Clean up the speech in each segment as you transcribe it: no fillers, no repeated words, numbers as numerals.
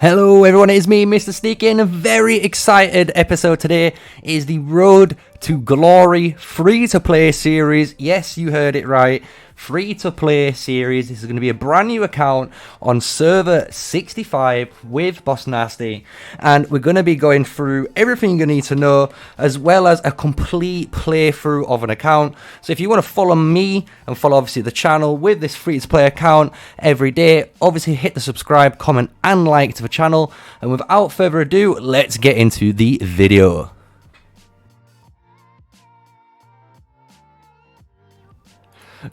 Hello everyone, it's me, MrSneakyy, and a very excited episode today is the Road to Glory free-to-play series. Yes, you heard it right. Free-to-play series. This is going to be a brand new account on server 65 with Boss Nasty, and we're going to be going through everything you need to know, as well as a complete playthrough of an account. So if you want to follow me and follow obviously the channel with this free-to-play account every day, obviously hit the subscribe, comment and like to the channel. And without further ado, let's get into the video.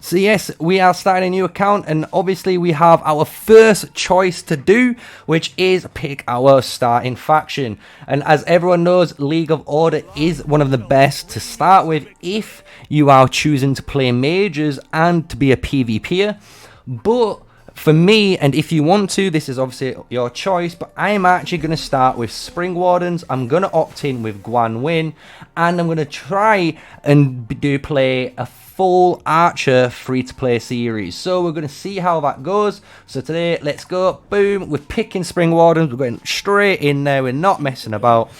So yes, we are starting a new account, and obviously we have our first choice to do, which is pick our starting faction. And as everyone knows, League of Order is one of the best to start with if you are choosing to play mages and to be a PvPer. But for me, and if you want to, this is obviously your choice, but I'm actually going to start with Spring Wardens. I'm going to opt in with Guan Win, and I'm going to try and play a full Archer free-to-play series. So we're going to see how that goes. So today, let's go. Boom, we're picking Spring Wardens. We're going straight in there. We're not messing about.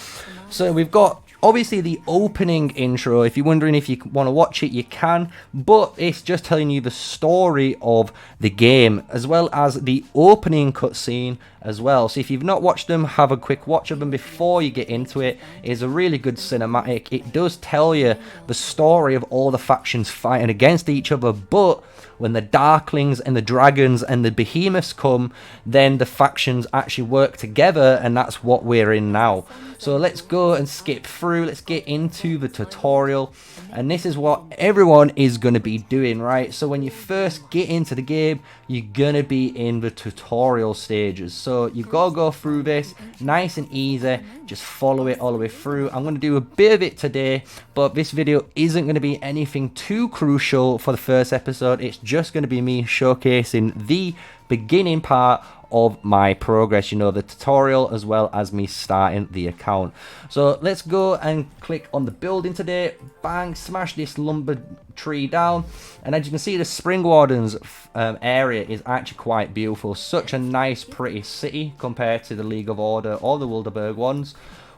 So we've got obviously the opening intro. If you're wondering if you want to watch it, you can, but it's just telling you the story of the game, as well as the opening cutscene as well. So if you've not watched them, have a quick watch of them before you get into it. It's a really good cinematic. It does tell you the story of all the factions fighting against each other, but when the Darklings and the Dragons and the Behemoths come, then the factions actually work together, and that's what we're in now. So let's go and skip through. Let's get into the tutorial, and this is what everyone is going to be doing, right? So when you first get into the game, you're going to be in the tutorial stages. So you got to go through this nice and easy. Just follow it all the way through. I'm going to do a bit of it today, but this video isn't going to be anything too crucial for the first episode. It's just going to be me showcasing the beginning part of my progress, you know, the tutorial, as well as me starting the account. So let's go and click on the building today. Bang, smash this lumber tree down, and as you can see, the Spring Wardens area is actually quite beautiful. Such a nice pretty city compared to the League of Order or the Wilderberg ones.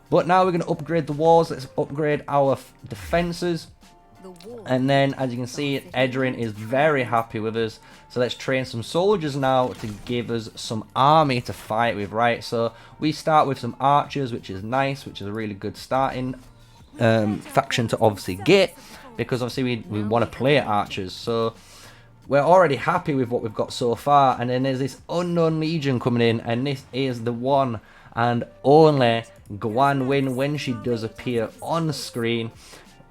But now we're going to upgrade the walls. Let's upgrade our defenses. And then, as you can see, Edrin is very happy with us. So let's train some soldiers now to give us some army to fight with, right? So we start with some archers, which is nice, which is a really good starting faction to obviously get, because obviously we want to play archers. So we're already happy with what we've got so far. And then there's this unknown legion coming in, and this is the one and only Guan Win when she does appear on screen.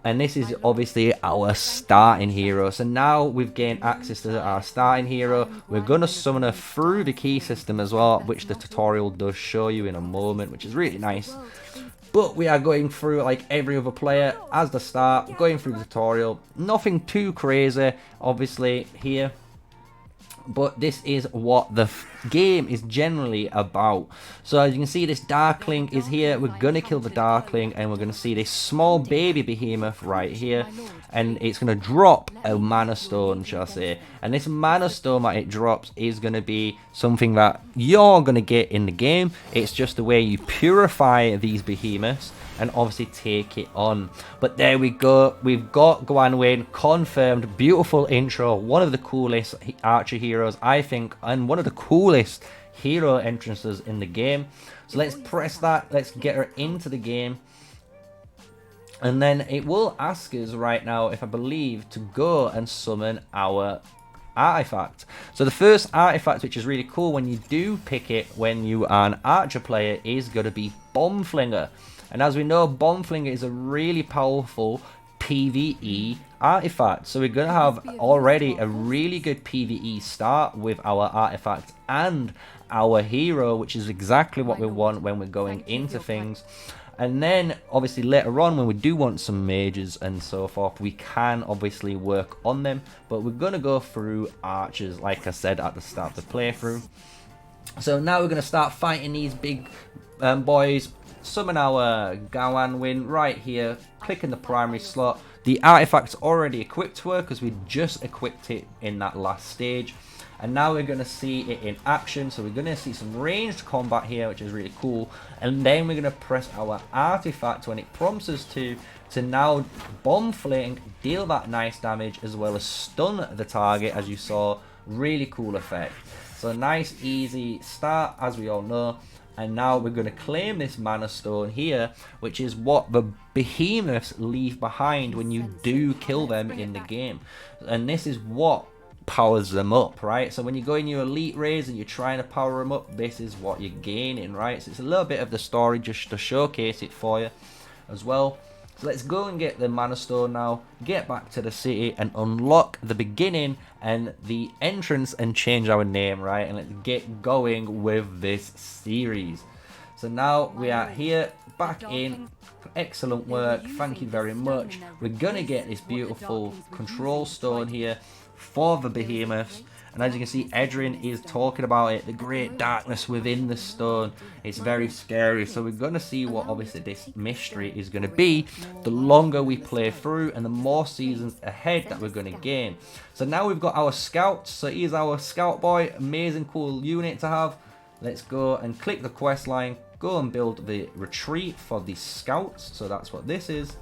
And this is obviously our starting hero. So now we've gained access to our starting hero. We're going to summon her through the key system as well, which the tutorial does show you in a moment, which is really nice. But we are going through like every other player as the start, going through the tutorial. Nothing too crazy, obviously, here. But this is what the game is generally about. So as you can see, this Darkling is here. We're going to kill the Darkling, and we're going to see this small baby Behemoth right here. And it's going to drop a Mana Stone, shall I say. And this Mana Stone that it drops is going to be something that you're going to get in the game. It's just the way you purify these Behemoths and obviously take it on. But there we go, we've got Guan Win confirmed. Beautiful intro, one of the coolest archer heroes I think, and one of the coolest hero entrances in the game. So let's press that, let's get her into the game, and then it will ask us right now, if I believe, to go and summon our artifact. So the first artifact, which is really cool when you do pick it when you are an archer player, is going to be Bomb Flinger. And as we know, Bomb Flinger is a really powerful PvE artifact. So we're going to have already a really good PvE start with our artifact and our hero, which is exactly what we want when we're going into things. And then obviously later on, when we do want some mages and so forth, we can obviously work on them. But we're going to go through archers, like I said at the start of the playthrough. So now we're going to start fighting these big boys. Summon our Guan Win right here, click in the primary slot. The artifact's already equipped to her because we just equipped it in that last stage. And now we're going to see it in action. So we're going to see some ranged combat here, which is really cool. And then we're going to press our artifact when it prompts us to now bomb fling, deal that nice damage, as well as stun the target, as you saw. Really cool effect. So nice, easy start, as we all know. And now we're going to claim this mana stone here, which is what the behemoths leave behind when you do kill them in the game. And this is what powers them up, right? So when you go in your elite raids and you're trying to power them up, this is what you're gaining, right? So it's a little bit of the story just to showcase it for you as well. So let's go and get the mana stone now, get back to the city and unlock the beginning and the entrance and change our name, right? And let's get going with this series. So now we are here, back in. Excellent work, thank you very much. We're gonna get this beautiful control stone here for the behemoths. And as you can see, Edrin is talking about it, the great darkness within the stone. It's very scary. So we're going to see what obviously this mystery is going to be the longer we play through and the more seasons ahead that we're going to gain. So now we've got our scout. So here's our scout boy. Amazing, cool unit to have. Let's go and click the quest line. Go and build the retreat for the scouts. So that's what this is.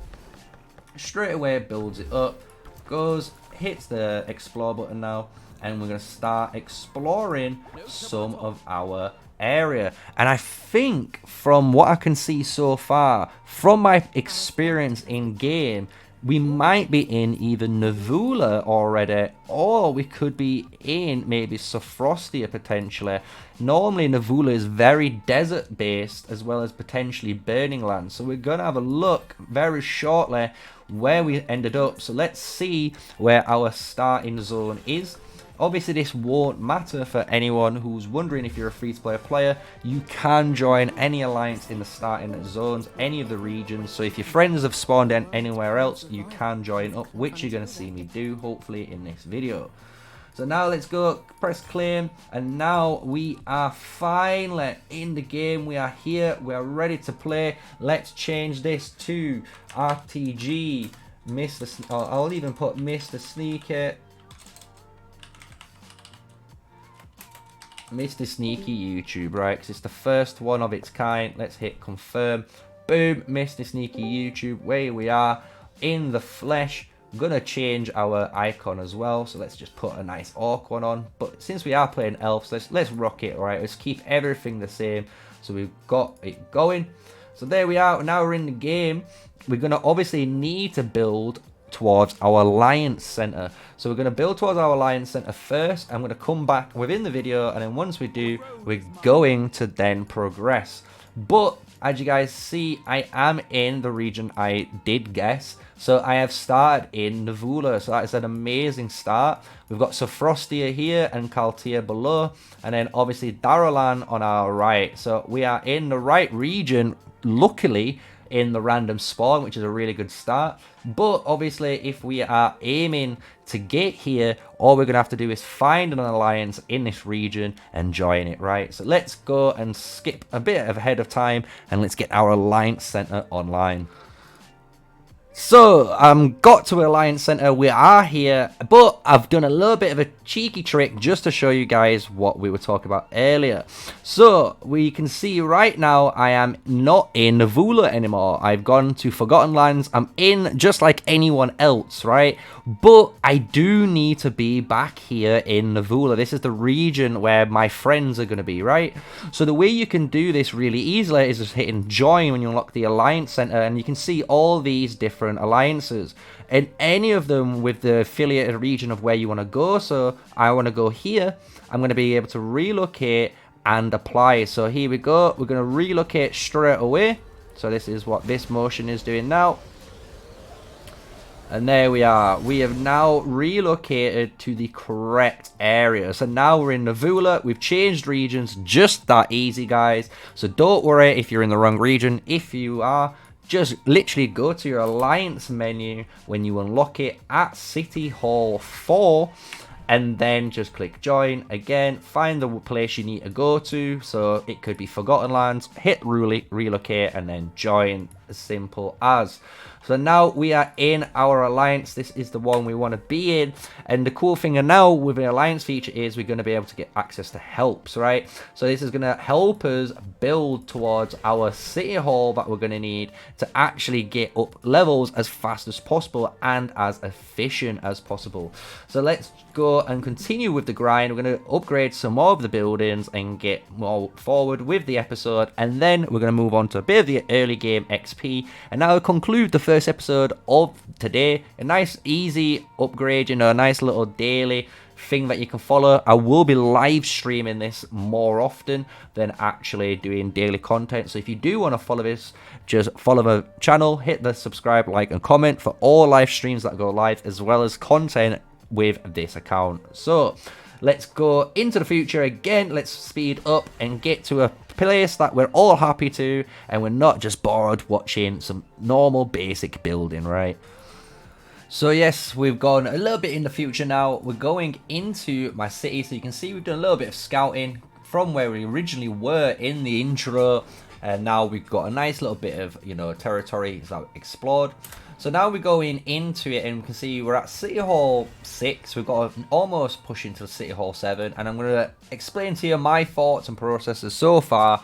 Straight away builds it up. Goes, hits the explore button now. And we're going to start exploring some of our area. And I think from what I can see so far, from my experience in game, we might be in either Navula already, or we could be in maybe Sofrostia potentially. Normally Navula is very desert based as well as potentially Burning Lands. So we're going to have a look very shortly where we ended up. So let's see where our starting zone is. Obviously this won't matter for anyone who's wondering if you're a free-to-play player. You can join any alliance in the starting zones, any of the regions. So if your friends have spawned in anywhere else, you can join up, which you're going to see me do hopefully in this video. So now let's go, press claim, and now we are finally in the game. We are here, we are ready to play. Let's change this to RTG, I'll even put MrSneakyy. MrSneakyy YouTube, right? Because it's the first one of its kind. Let's hit confirm. Boom, MrSneakyy YouTube. Where we are in the flesh. I'm gonna change our icon as well. So let's just put a nice orc one on. But since we are playing elves, let's rock it, right? Let's keep everything the same. So we've got it going. So there we are. Now we're in the game. We're gonna obviously need to build towards our alliance center. So we're going to build towards our alliance center first. I'm going to come back within the video, and then once we do, we're going to then progress. But as you guys see, I am in the region I did guess. So I have started in Navula. So that is an amazing start. We've got Sofrostia here and Kaltia below, and then obviously Daralan on our right. So we are in the right region, luckily, in the random spawn, which is a really good start. But obviously if we are aiming to get here, all we're gonna have to do is find an alliance in this region and join it, right? So let's go and skip a bit ahead of time and let's get our alliance center online. So, got to Alliance Center, we are here, but I've done a little bit of a cheeky trick just to show you guys what we were talking about earlier. So, we can see right now I am not in Navula anymore. I've gone to Forgotten Lands. I'm in just like anyone else, right? But I do need to be back here in Navula. This is the region where my friends are going to be, right? So, the way you can do this really easily is just hitting join when you unlock the Alliance Center, and you can see all these different alliances and any of them with the affiliated region of where you want to go. So I want to go here. I'm going to be able to relocate and apply. So here we go. We're going to relocate straight away. So this is what this motion is doing now. And there we are. We have now relocated to the correct area. So now we're in Navula. We've changed regions. Just that easy, guys. So don't worry if you're in the wrong region. If you are, just literally go to your alliance menu when you unlock it at City Hall 4, and then just click join. Again, find the place you need to go to. So it could be Forgotten Lands, hit relocate, and then join. As simple as. So now we are in our alliance. This is the one we want to be in. And the cool thing now with the alliance feature is we're going to be able to get access to helps, right? So this is going to help us build towards our city hall that we're going to need to actually get up levels as fast as possible and as efficient as possible. So let's go and continue with the grind. We're going to upgrade some more of the buildings and get more forward with the episode, and then we're going to move on to a bit of the early game XP, and now conclude the first episode of today. A nice easy upgrade, you know, a nice little daily thing that you can follow. I will be live streaming this more often than actually doing daily content, so if you do want to follow this, just follow the channel, hit the subscribe, like and comment for all live streams that go live, as well as content with this account. So let's go into the future again. Let's speed up and get to a place that we're all happy to, and we're not just bored watching some normal basic building, right? So yes, we've gone a little bit in the future now. We're going into my city, so you can see we've done a little bit of scouting from where we originally were in the intro, and now we've got a nice little bit of, you know, territory that we've explored. So now we're going into it, and we can see we're at City Hall 6. We've got to almost push into City Hall 7, and I'm going to explain to you my thoughts and processes so far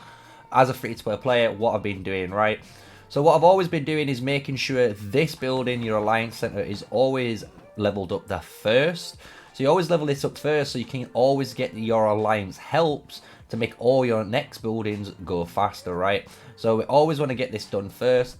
as a free-to-play player, what I've been doing, right? So what I've always been doing is making sure this building, your Alliance Center, is always leveled up there first. So you always level this up first so you can always get your Alliance helps to make all your next buildings go faster, right? So we always want to get this done first.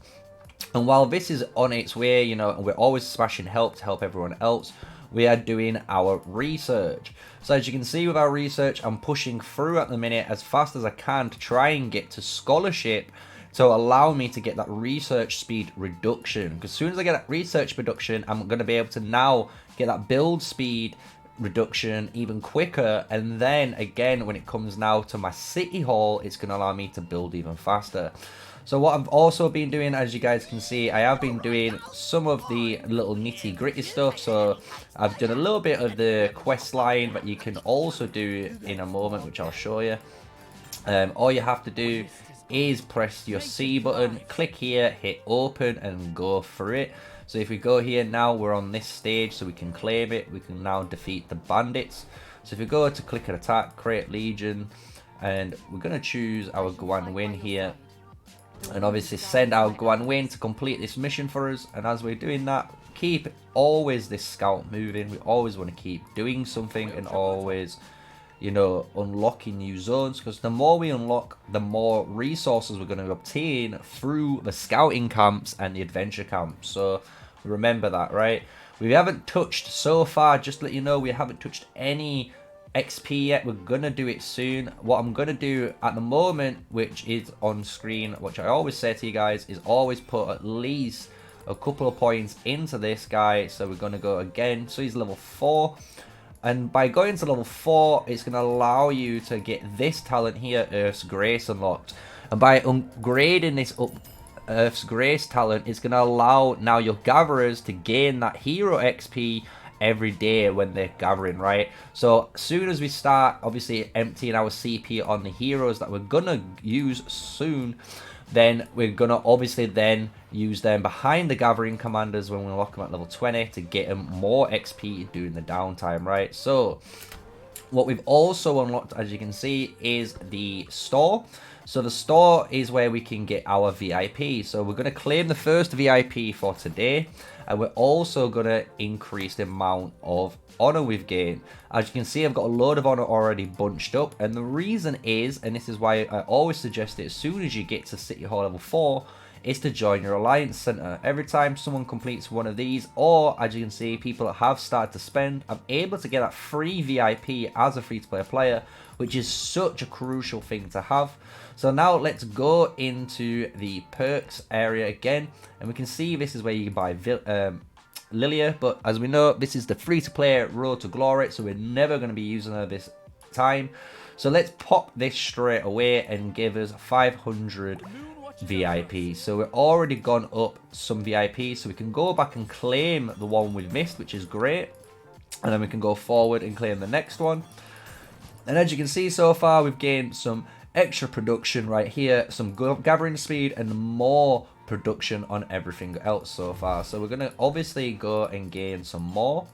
And while this is on its way, you know, and we're always smashing help to help everyone else, we are doing our research. So as you can see with our research, I'm pushing through at the minute as fast as I can to try and get to scholarship to allow me to get that research speed reduction. Because as soon as I get that research reduction, I'm going to be able to now get that build speed reduction even quicker, and then again when it comes now to my city hall, it's going to allow me to build even faster. So what I've also been doing, as you guys can see, I have been doing some of the little nitty gritty stuff. So I've done a little bit of the quest line, but you can also do in a moment, which I'll show you. All you have to do is press your C button, click here, hit open, and go through it. So if we go here now, we're on this stage, so we can claim it. We can now defeat the bandits. So if we go to click an attack, create legion, and we're going to choose our Guan Win here, and obviously send our Guan Win to complete this mission for us. And as we're doing that, keep always this scout moving. We always want to keep doing something and always, you know, unlocking new zones, because the more we unlock, the more resources we're going to obtain through the scouting camps and the adventure camps. So remember that, right? We haven't touched so far, just to let you know, we haven't touched any XP yet. We're gonna do it soon. What I'm gonna do at the moment, which is on screen, which I always say to you guys, is always put at least a couple of points into this guy. So we're gonna go again. So he's level 4, and by going to level 4, it's gonna allow you to get this talent here, Earth's Grace, unlocked. And by upgrading this Earth's Grace talent, it's gonna allow now your gatherers to gain that hero XP every day when they're gathering, right? So as soon as we start obviously emptying our CP on the heroes that we're gonna use soon, then we're gonna obviously then use them behind the gathering commanders when we unlock them at level 20 to get them more XP during the downtime, right? So what we've also unlocked, as you can see, is the store. So the store is where we can get our VIP. So we're going to claim the first VIP for today. And we're also going to increase the amount of honor we've gained. As you can see, I've got a load of honor already bunched up. And the reason is, and this is why I always suggest it as soon as you get to City Hall level 4, is to join your Alliance Center. Every time someone completes one of these, or as you can see, people that have started to spend, I'm able to get that free VIP as a free-to-play player, which is such a crucial thing to have. So now let's go into the perks area again, and we can see this is where you can buy Lilia, but as we know, this is the free-to-play road to glory, so we're never going to be using her this time. So let's pop this straight away and give us 500 VIP. So we've already gone up some VIP, so we can go back and claim the one we've missed, which is great, and then we can go forward and claim the next one. And as you can see, so far we've gained some extra production right here, some gathering speed, and more production on everything else so far. So we're going to obviously go and gain some more.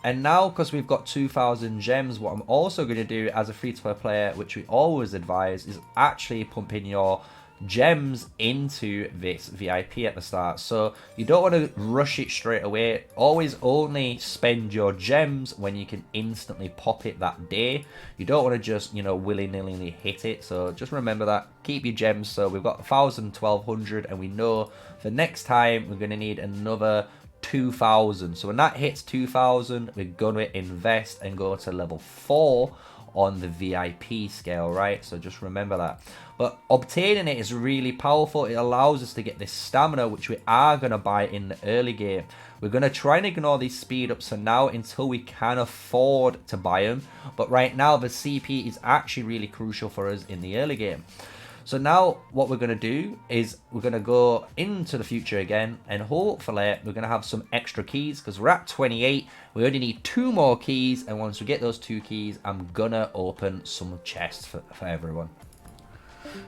And now, because we've got 2,000 gems, what I'm also going to do as a free-to-play player, which we always advise, is actually pumping your gems into this VIP at the start. So you don't want to rush it straight away. Always only spend your gems when you can instantly pop it that day. You don't want to just, you know, willy-nilly hit it. So just remember that. Keep your gems. So we've got 1,000, 1,200, and we know for next time we're going to need another 2,000. So when that hits 2,000, we're going to invest and go to level 4 on the VIP scale, right? So just remember that. But obtaining it is really powerful. It allows us to get this stamina, which we are going to buy in the early game. We're going to try and ignore these speed ups for now until we can afford to buy them. But right now, the CP is actually really crucial for us in the early game. So now what we're going to do is we're going to go into the future again, and hopefully we're going to have some extra keys because we're at 28. We only need 2 more keys, and once we get those 2 keys, I'm going to open some chests for everyone.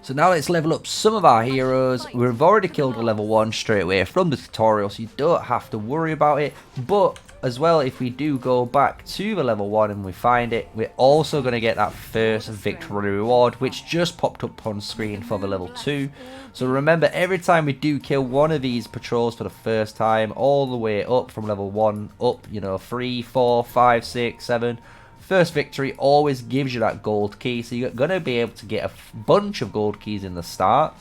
So now let's level up some of our heroes. We've already killed a level 1 straight away from the tutorial, so you don't have to worry about it. But as well, if we do go back to the level 1 and we find it, we're also going to get that first victory reward, which just popped up on screen for the level 2. So remember, every time we do kill one of these patrols for the first time, all the way up from level 1 up, you know, 3, 4, 5, 6, 7... First victory always gives you that gold key, so you're going to be able to get a bunch of gold keys in the start.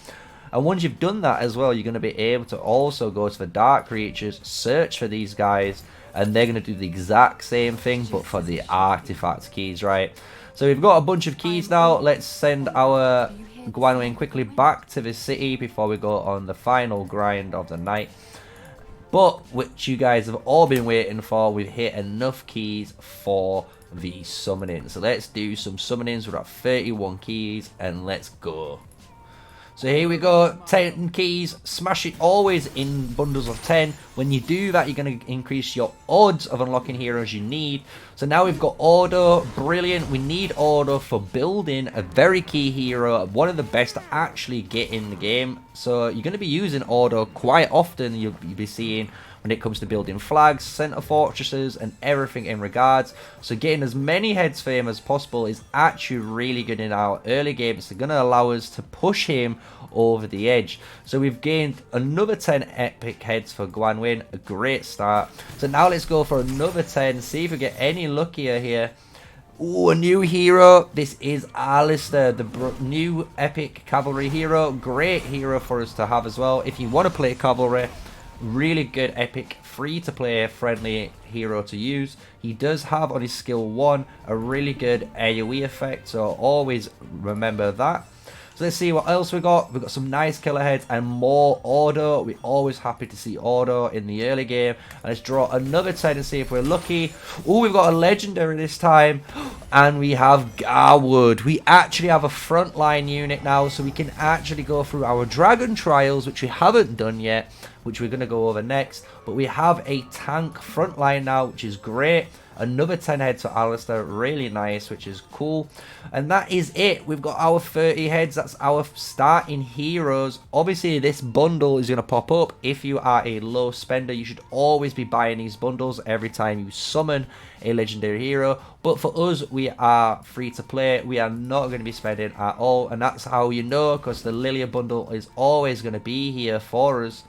And once you've done that as well, you're going to be able to also go to the dark creatures, search for these guys, and they're going to do the exact same thing, but for the artifact keys, right? So we've got a bunch of keys now. Let's send our Guanwin quickly back to the city before we go on the final grind of the night. But, which you guys have all been waiting for, we've hit enough keys for the summoning. So let's do some summonings. We're at 31 keys and let's go. So here we go, 10 keys, smash it always in bundles of 10. When you do that, you're going to increase your odds of unlocking heroes you need. So now we've got Ordo, brilliant. We need Ordo for building a very key hero, one of the best to actually get in the game. So you're going to be using Ordo quite often. You'll be seeing when it comes to building flags, center fortresses, and everything in regards. So getting as many heads for him as possible is actually really good in our early game. It's going to allow us to push him over the edge. So we've gained another 10 epic heads for Guanwin, a great start. So now let's go for another 10, see if we get any luckier here. Ooh, a new hero. This is Alistair, the new epic cavalry hero. Great hero for us to have as well. If you want to play cavalry, really good epic free to play friendly hero to use. He does have on his skill 1 a really good AoE effect, so always remember that. So let's see what else we got. We've got some nice killer heads and more Ordo. We're always happy to see Ordo in the early game. And let's draw another 10 and see if we're lucky. Oh, we've got a legendary this time. And we have Garwood. We actually have a frontline unit now, so we can actually go through our dragon trials, which we haven't done yet, which we're going to go over next. But we have a tank frontline now, which is great. Another 10 heads for Alistair, really nice, which is cool. And that is it. We've got our 30 heads. That's our starting heroes. Obviously, this bundle is going to pop up. If you are a low spender, you should always be buying these bundles every time you summon a legendary hero. But for us, we are free to play. We are not going to be spending at all. And that's how you know, because the Lilia bundle is always going to be here for us.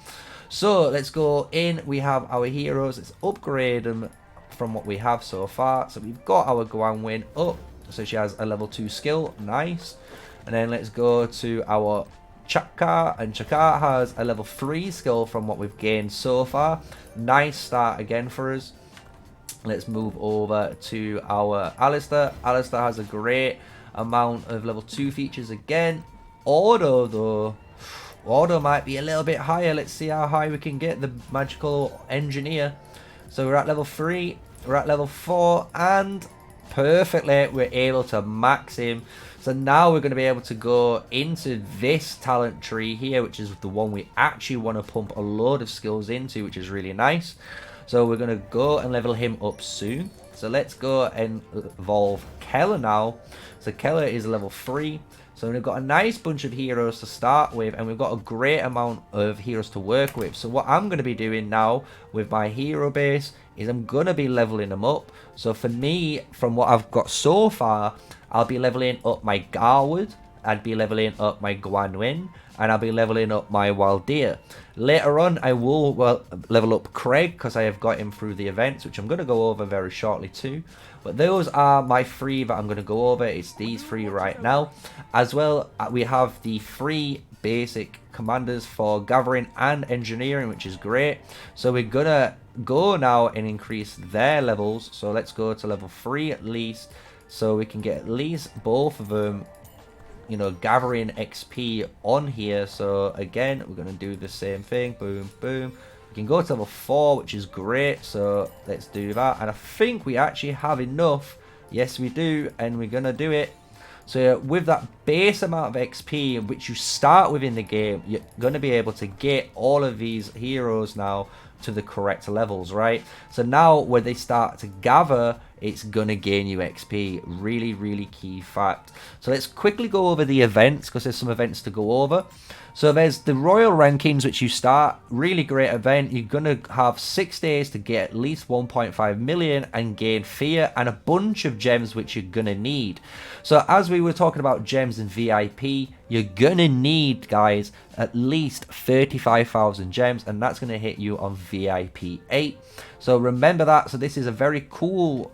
So let's go in. We have our heroes. Let's upgrade them from what we have so far. So we've got our Guanwin up, so she has a level 2 skill, nice. And then let's go to our Chakar, and Chakar has a level 3 skill from what we've gained so far. Nice start again for us. Let's move over to our Alistair. Alistair has a great amount of level 2 features again. Ordo though, Ordo might be a little bit higher. Let's see how high we can get the magical engineer. So we're at level 3, we're at level 4, and perfectly we're able to max him. So now we're going to be able to go into this talent tree here, which is the one we actually want to pump a load of skills into, which is really nice. So we're going to go and level him up soon. So let's go and evolve Keller now. So Keller is level 3. So we've got a nice bunch of heroes to start with, and we've got a great amount of heroes to work with. So what I'm going to be doing now with my hero base is I'm going to be leveling them up. So for me, from what I've got so far, I'll be leveling up my Garwood, I'd be leveling up my Guanyin, and I'll be leveling up my Waldir. Later on, I will level up Craig, because I have got him through the events, which I'm going to go over very shortly too. But those are my 3 that I'm going to go over. It's these 3 right now. As well, we have the 3 basic commanders for gathering and engineering, which is great. So we're going to go now and increase their levels. So let's go to level 3 at least, so we can get at least both of them, you know, gathering XP on here. So again, we're going to do the same thing. Boom, boom. We can go to level 4, which is great. So let's do that. And I think we actually have enough. Yes, we do. And we're going to do it. So with that base amount of XP, which you start with in the game, you're going to be able to get all of these heroes now to the correct levels, right? So now when they start to gather, it's going to gain you XP. Really, really key fact. So let's quickly go over the events, because there's some events to go over. So there's the Royal Rankings, which you start. Really great event. You're going to have 6 days to get at least 1.5 million and gain Fear and a bunch of gems, which you're going to need. So as we were talking about gems and VIP, you're going to need, guys, at least 35,000 gems, and that's going to hit you on VIP 8. So remember that. So this is a very cool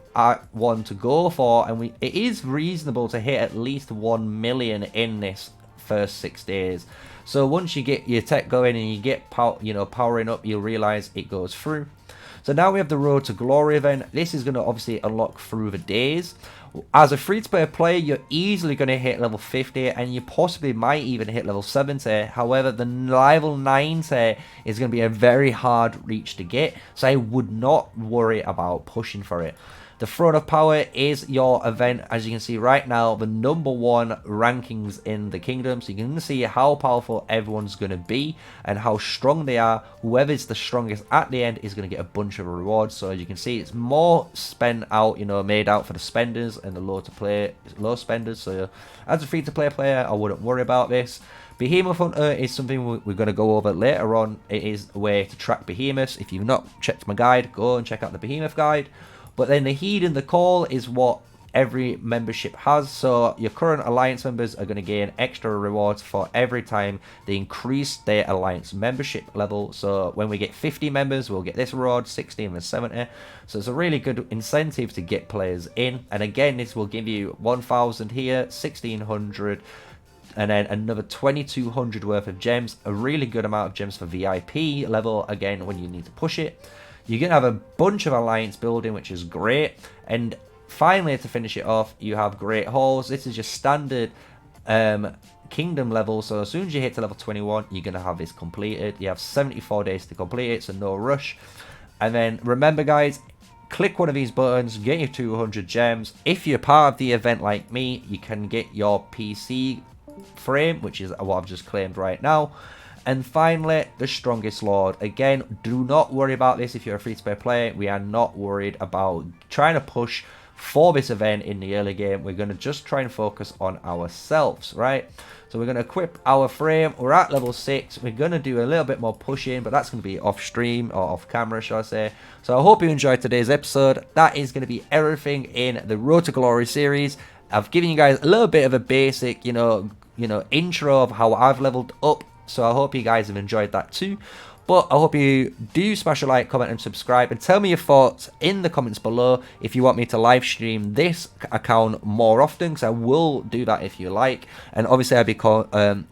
one to go for, and it is reasonable to hit at least 1 million in this first 6 days. So once you get your tech going and you get powering up, you'll realize it goes through. So now we have the Road to Glory event. This is going to obviously unlock through the days. As a free-to-play player, you're easily going to hit level 50, and you possibly might even hit level 70. However, the level 90 is going to be a very hard reach to get, so I would not worry about pushing for it. The Throne of Power is your event, as you can see right now, the #1 rankings in the kingdom. So you can see how powerful everyone's going to be and how strong they are. Whoever's the strongest at the end is going to get a bunch of rewards. So as you can see, it's more spent out, made out for the spenders and the low spenders. So as a free-to-play player, I wouldn't worry about this. Behemoth Hunter is something we're going to go over later on. It is a way to track behemoths. If you've not checked my guide, go and check out the behemoth guide. But then the Heed and the Call is what every membership has. So your current alliance members are going to gain extra rewards for every time they increase their alliance membership level. So when we get 50 members, we'll get this reward, 60 and 70. So it's a really good incentive to get players in. And again, this will give you 1,000 here, 1,600, and then another 2,200 worth of gems. A really good amount of gems for VIP level, again, when you need to push it. You're going to have a bunch of alliance building, which is great. And finally, to finish it off, you have Great Halls. This is your standard kingdom level. So as soon as you hit to level 21, you're going to have this completed. You have 74 days to complete it, so no rush. And then remember, guys, click one of these buttons, get your 200 gems. If you're part of the event like me, you can get your PC frame, which is what I've just claimed right now. And finally, the Strongest Lord. Again, do not worry about this if you're a free-to-play player. We are not worried about trying to push for this event in the early game. We're going to just try and focus on ourselves, right? So we're going to equip our frame. We're at level 6. We're going to do a little bit more pushing, but that's going to be off stream or off camera, shall I say. So I hope you enjoyed today's episode. That is going to be everything in the Road to Glory series. I've given you guys a little bit of a basic, intro of how I've leveled up. So I hope you guys have enjoyed that too. But I hope you do smash a like, comment and subscribe. And tell me your thoughts in the comments below if you want me to live stream this account more often. Because I will do that if you like. And obviously I'll be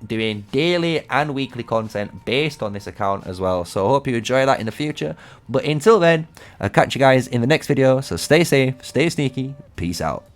doing daily and weekly content based on this account as well. So I hope you enjoy that in the future. But until then, I'll catch you guys in the next video. So stay safe, stay sneaky. Peace out.